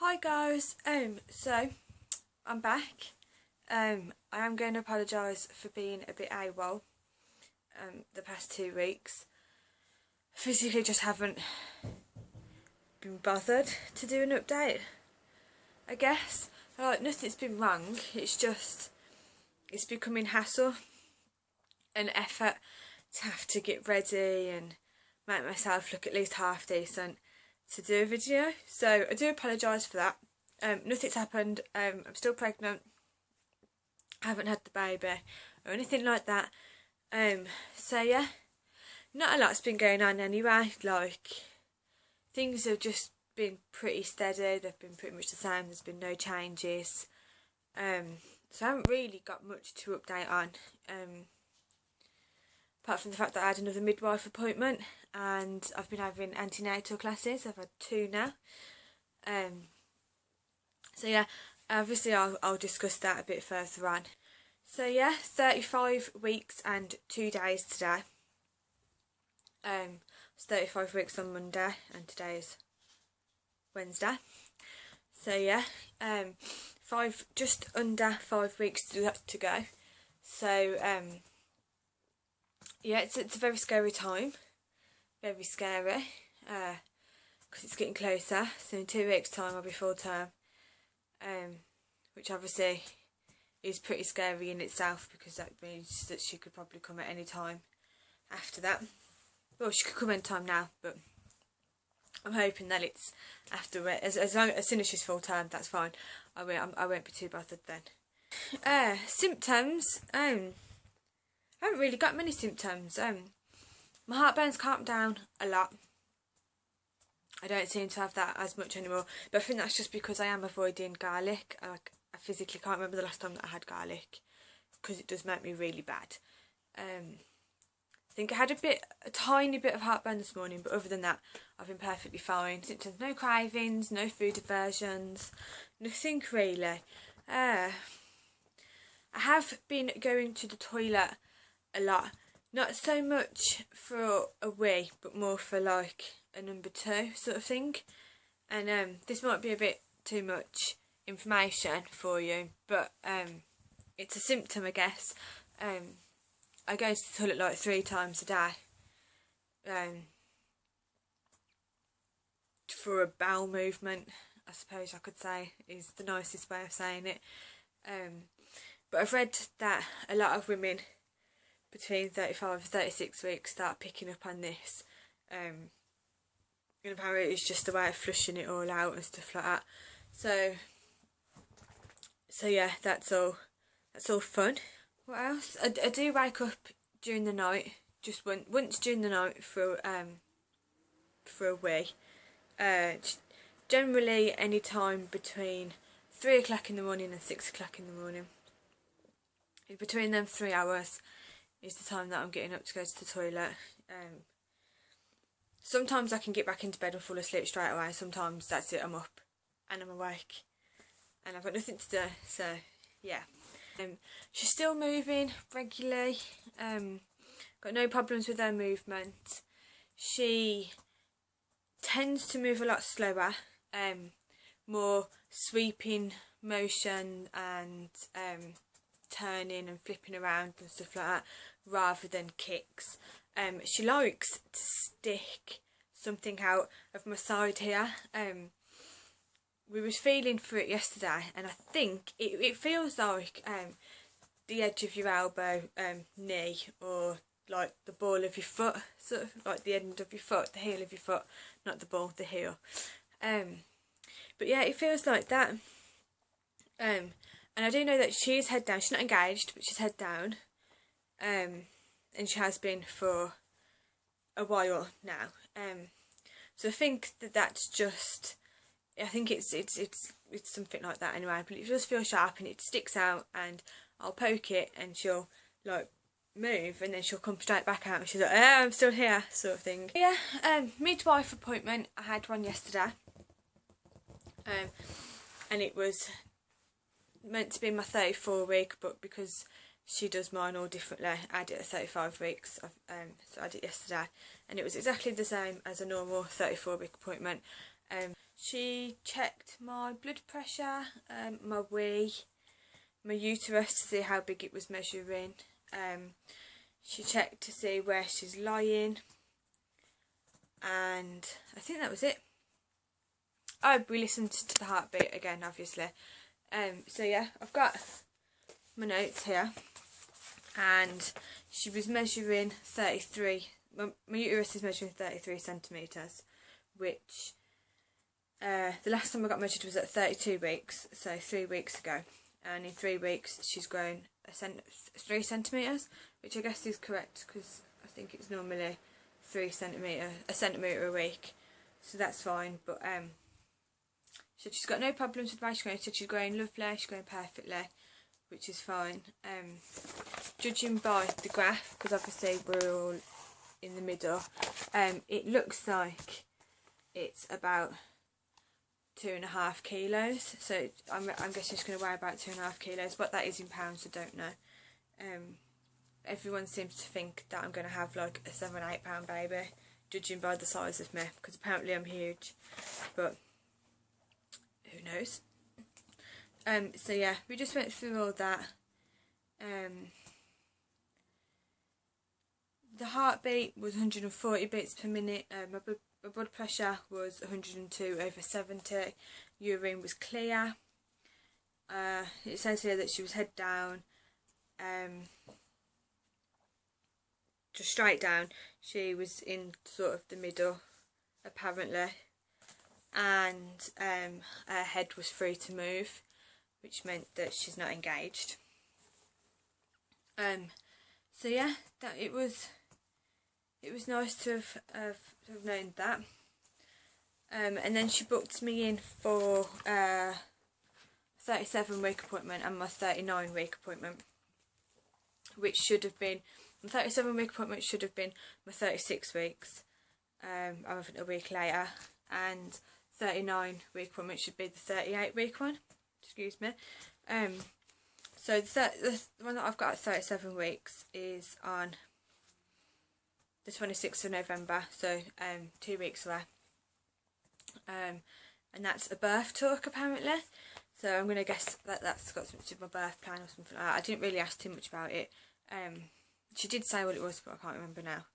Hi guys, so I'm back. I am going to apologise for being a bit AWOL the past 2 weeks. I physically just haven't been bothered to do an update, I guess. Like, nothing's been wrong, it's becoming hassle and effort to have to get ready and make myself look at least half decent to do a video, so I do apologise for that. Nothing's happened. I'm still pregnant. I haven't had the baby or anything like that. So yeah, not a lot's been going on anyway. Like, things have just been pretty steady. They've been pretty much the same. There's been no changes. So I haven't really got much to update on. Apart from the fact that I had another midwife appointment and I've been having antenatal classes. I've had 2 now. So yeah, obviously I'll discuss that a bit further on. So yeah, 35 weeks and 2 days today. It's 35 weeks on Monday and today is Wednesday. So yeah, just under 5 weeks to go. So yeah, it's a very scary time. Very scary. Because it's getting closer. So in 2 weeks' time I'll be full term. Which obviously is pretty scary in itself, because that means that she could probably come at any time after that. Well, she could come any time now, but I'm hoping that it's after it. As soon as she's full term, that's fine. I won't be too bothered then. Symptoms. I haven't really got many symptoms. My heartburn's calmed down a lot. I don't seem to have that as much anymore, but I think that's just because I am avoiding garlic. I physically can't remember the last time that I had garlic, because it does make me really bad. I think I had a tiny bit of heartburn this morning, but other than that, I've been perfectly fine. Symptoms: no cravings, no food aversions, nothing really. I have been going to the toilet a lot. Not so much for a wee, but more for like a number 2 sort of thing. And this might be a bit too much information for you, but it's a symptom, I guess. I go to the toilet like 3 times a day. For a bowel movement, I suppose I could say, is the nicest way of saying it. But I've read that a lot of women between 35 and 36 weeks start picking up on this. And apparently it's just a way of flushing it all out and stuff like that. So yeah, that's all fun. What else? I do wake up during the night, just once during the night for a wee. Generally any time between 3 o'clock in the morning and 6 o'clock in the morning. Between them 3 hours is the time that I'm getting up to go to the toilet. Sometimes I can get back into bed and fall asleep straight away. Sometimes that's it, I'm up and I'm awake and I've got nothing to do. So yeah, she's still moving regularly. Got no problems with her movement. She tends to move a lot slower, more sweeping motion and turning and flipping around and stuff like that, rather than kicks. She likes to stick something out of my side here. We was feeling for it yesterday, and I think it feels like the edge of your elbow, knee, or like the ball of your foot, sort of like the end of your foot, the heel of your foot, not the ball, the heel. But yeah, it feels like that. And I do know that she's head down. She's not engaged, but she's head down. And she has been for a while now. So I think that's just, I think it's something like that anyway. But it does feel sharp and it sticks out, and I'll poke it and she'll like move, and then she'll come straight back out and she's like, I'm still here, sort of thing. Yeah, midwife appointment. I had one yesterday. And it was meant to be my 34 week, but because she does mine all differently, I did it at 35 weeks. So I did it yesterday, and it was exactly the same as a normal 34 week appointment. She checked my blood pressure, my wee, my uterus to see how big it was measuring. She checked to see where she's lying, and I think that was it. Oh, we listened to the heartbeat again, obviously. So yeah, I've got my notes here, and she was measuring 33. My uterus is measuring 33 centimetres, which the last time I got measured was at 32 weeks, so 3 weeks ago. And in 3 weeks she's grown 3 centimetres, which I guess is correct because I think it's normally a centimetre a week, so that's fine. But so she's got no problems with she's growing. She said she's growing lovely, she's growing perfectly, which is fine. Judging by the graph, because obviously we're all in the middle, it looks like it's about 2.5 kilos, so I'm guessing she's going to weigh about 2.5 kilos. What that is in pounds, I don't know. Everyone seems to think that I'm going to have like a 7-8 pound baby, judging by the size of me, because apparently I'm huge, but who knows. So yeah, we just went through all that. The heartbeat was 140 beats per minute. My blood pressure was 102/70. Urine was clear. It says here that she was head down, just straight down. She was in sort of the middle, apparently, and her head was free to move, which meant that she's not engaged. So yeah, that it was nice to have known that. And then she booked me in for 37-week appointment and my 39-week appointment, which should have been, my 37-week appointment should have been my 36 weeks, a week later, and 39-week appointment should be the 38-week one. Excuse me. So the one that I've got at 37 weeks is on the 26th of November, so 2 weeks away. And that's a birth talk apparently, so I'm going to guess that that's got something to do with my birth plan or something like that. I didn't really ask too much about it. She did say what it was, but I can't remember now.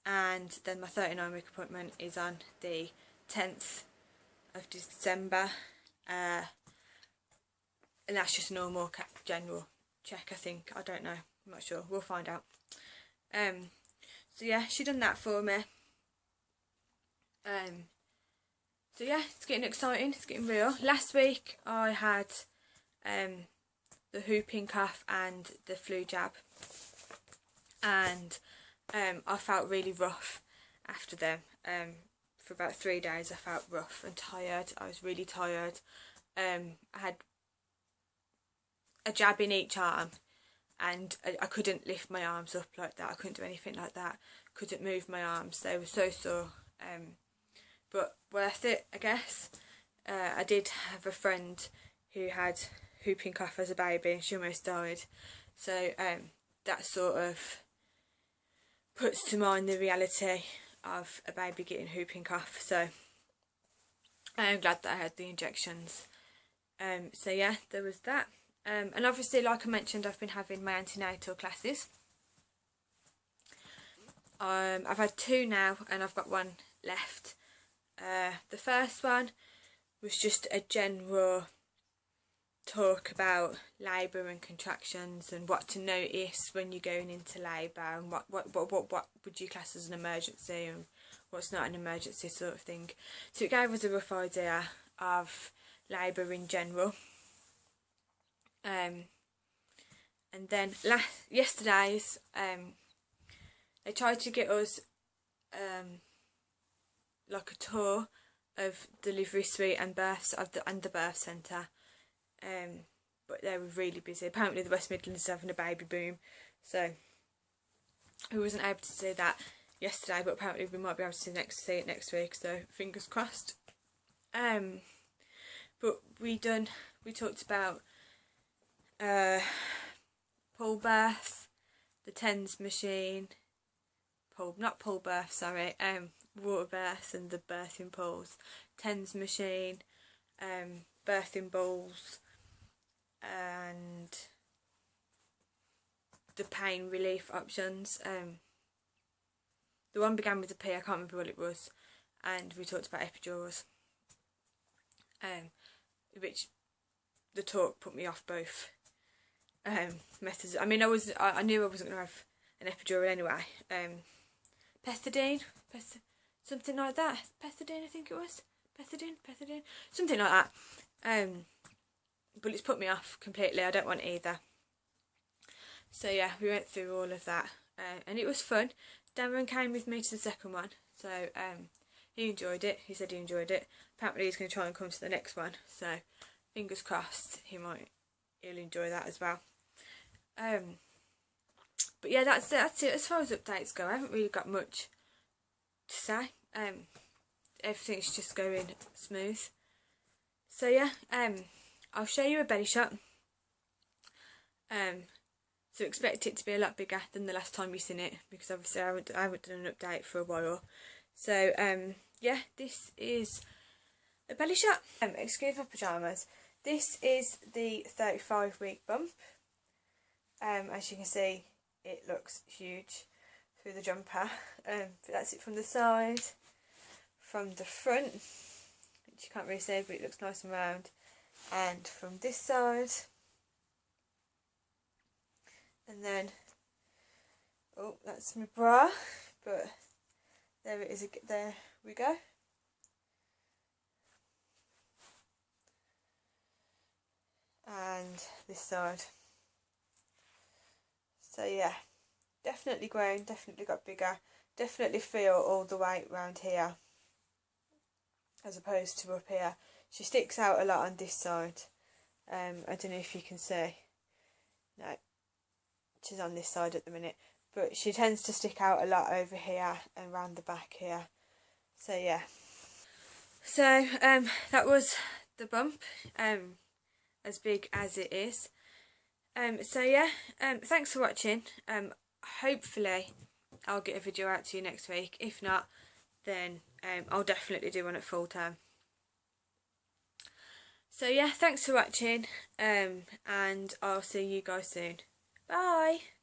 And then my 39-week appointment is on the 10th of December, and that's just a normal general check, I think. I don't know, I'm not sure, we'll find out. So yeah, she done that for me. So yeah, it's getting exciting, it's getting real. Last week I had the whooping cough and the flu jab, and I felt really rough after them. For about 3 days I felt rough and tired. I was really tired. I had a jab in each arm, and I couldn't lift my arms up like that. I couldn't do anything like that. Couldn't move my arms. They were so sore. But worth it, I guess. I did have a friend who had whooping cough as a baby and she almost died. So that sort of puts to mind the reality of a baby getting whooping cough. So I am glad that I had the injections. So yeah, there was that. And obviously, like I mentioned, I've been having my antenatal classes. I've had 2 now and I've got 1 left. The first one was just a general talk about labour and contractions and what to notice when you're going into labour, and what would you class as an emergency and what's not an emergency, sort of thing. So it gave us a rough idea of labour in general. And then yesterday's they tried to get us like a tour of delivery suite and births and the birth centre, but they were really busy. Apparently the West Midlands is having a baby boom, so we wasn't able to see that yesterday, but apparently we might be able to see it next week, so fingers crossed. But we talked about pull birth, the TENS machine, pull birth, sorry, water births and the birthing pools, TENS machine, birthing balls, and the pain relief options. The one began with a P, I can't remember what it was, and we talked about epidurals, which the talk put me off both methods. I mean, I knew I wasn't going to have an epidural anyway. Pethidine, something like that. Pethidine, I think it was. Pethidine, something like that. But it's put me off completely. I don't want either. So yeah, we went through all of that, and it was fun. Darren came with me to the second one, so he enjoyed it. He said he enjoyed it. Apparently he's going to try and come to the next one, so fingers crossed he'll enjoy that as well. But yeah, that's it as far as updates go. I haven't really got much to say. Everything's just going smooth. So yeah, I'll show you a belly shot. So expect it to be a lot bigger than the last time you've seen it, because obviously I haven't done an update for a while. So yeah, this is a belly shot. Excuse my pyjamas. This is the 35-week bump. As you can see, it looks huge through the jumper. But that's it from the side. From the front, which you can't really see, but it looks nice and round. And from this side. And then, oh, that's my bra, but there it is, there we go. And this side. So yeah, definitely grown, definitely got bigger, definitely feel all the weight round here as opposed to up here. She sticks out a lot on this side. I don't know if you can see. No. She's on this side at the minute, but she tends to stick out a lot over here and around the back here. So yeah, so that was the bump, as big as it is. So yeah, thanks for watching. Hopefully I'll get a video out to you next week. If not, then I'll definitely do one at full term. So yeah, thanks for watching, and I'll see you guys soon. Bye.